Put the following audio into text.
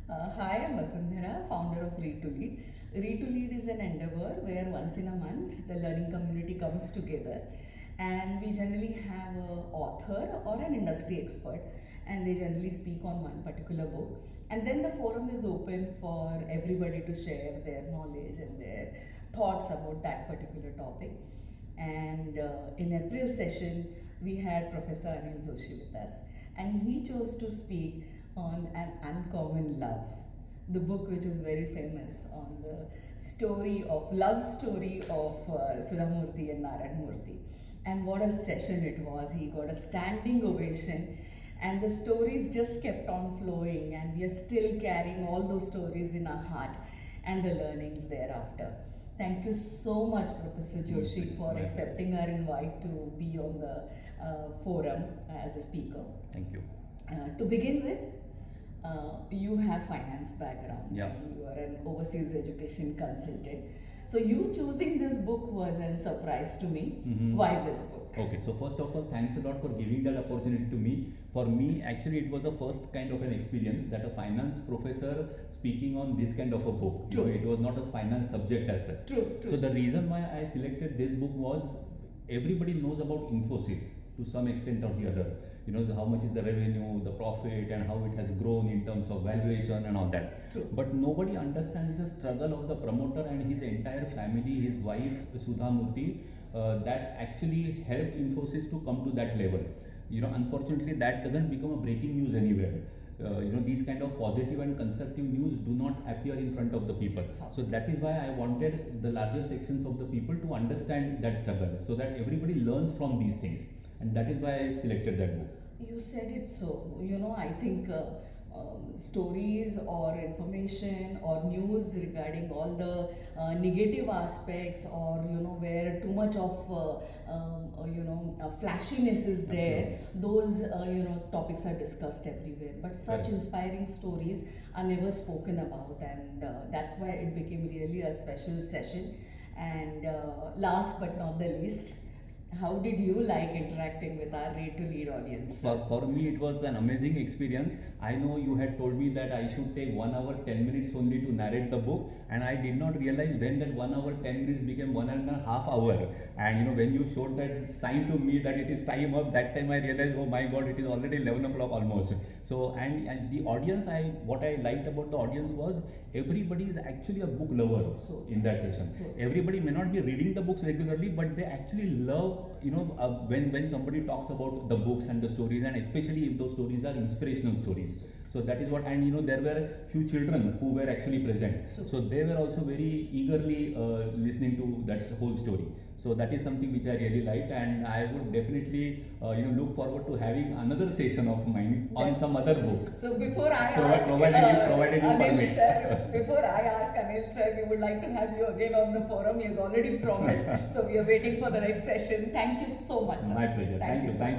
Hi, I'm Vasundhara, founder of Read to Lead. Read to Lead is an endeavor where once in a month the learning community comes together and we generally have an author or an industry expert and they generally speak on one particular book, and then the forum is open for everybody to share their knowledge and their thoughts about that particular topic. And in April session we had Professor Anil Joshi with us, and he chose to speak on An Uncommon Love, the book which is very famous on the love story of Sudhamurthy and Narayan Murthy. And what a session it was. He got a standing ovation and the stories just kept on flowing, and we are still carrying all those stories in our heart and the learnings thereafter. Thank you so much, Professor Joshi, for accepting our invite to be on the forum as a speaker. Thank you. To begin with, you have finance background. Yeah. You are an overseas education consultant. So you choosing this book was a surprise to me. Mm-hmm. Why this book? Okay, so first of all, thanks a lot for giving that opportunity to me. For me, actually, it was the first kind of an experience that a finance professor speaking on this kind of a book. True. It was not a finance subject as such. True. So the reason why I selected this book was everybody knows about Infosys to some extent or the other. You know, how much is the revenue, the profit, and how it has grown in terms of valuation and all that. True. But nobody understands the struggle of the promoter and his entire family, his wife Sudhamurthy, that actually helped Infosys to come to that level. You know, unfortunately, that doesn't become a breaking news anywhere. These kind of positive and constructive news do not appear in front of the people. So that is why I wanted the larger sections of the people to understand that struggle, so that everybody learns from these things. And that is why I selected that book. You said it so. I think stories or information or news regarding all the negative aspects, or where too much of flashiness is there. Those topics are discussed everywhere. But such inspiring stories are never spoken about, and that's why it became really a special session. And last but not the least, how did you like interacting with our Read to Lead audience? For me, it was an amazing experience. I know you had told me that I should take 1 hour 10 minutes only to narrate the book, and I did not realize when that 1 hour 10 minutes became 1.5 hours. And when you showed that sign to me that it is time up, that time I realized, oh my God, it is already 11 o'clock almost. So and the audience, what I liked about the audience was everybody is actually a book lover in that session. Everybody may not be reading the books regularly, but they actually love when somebody talks about the books and the stories, and especially if those stories are inspirational stories. So that is what, and there were few children who were actually present. So they were also very eagerly listening to that whole story. So that is something which I really liked, and I would definitely look forward to having another session of mine on some other book. So before I ask Anil sir, we would like to have you again on the forum. He has already promised. So we are waiting for the next session. Thank you so much, sir. My pleasure. Thank you.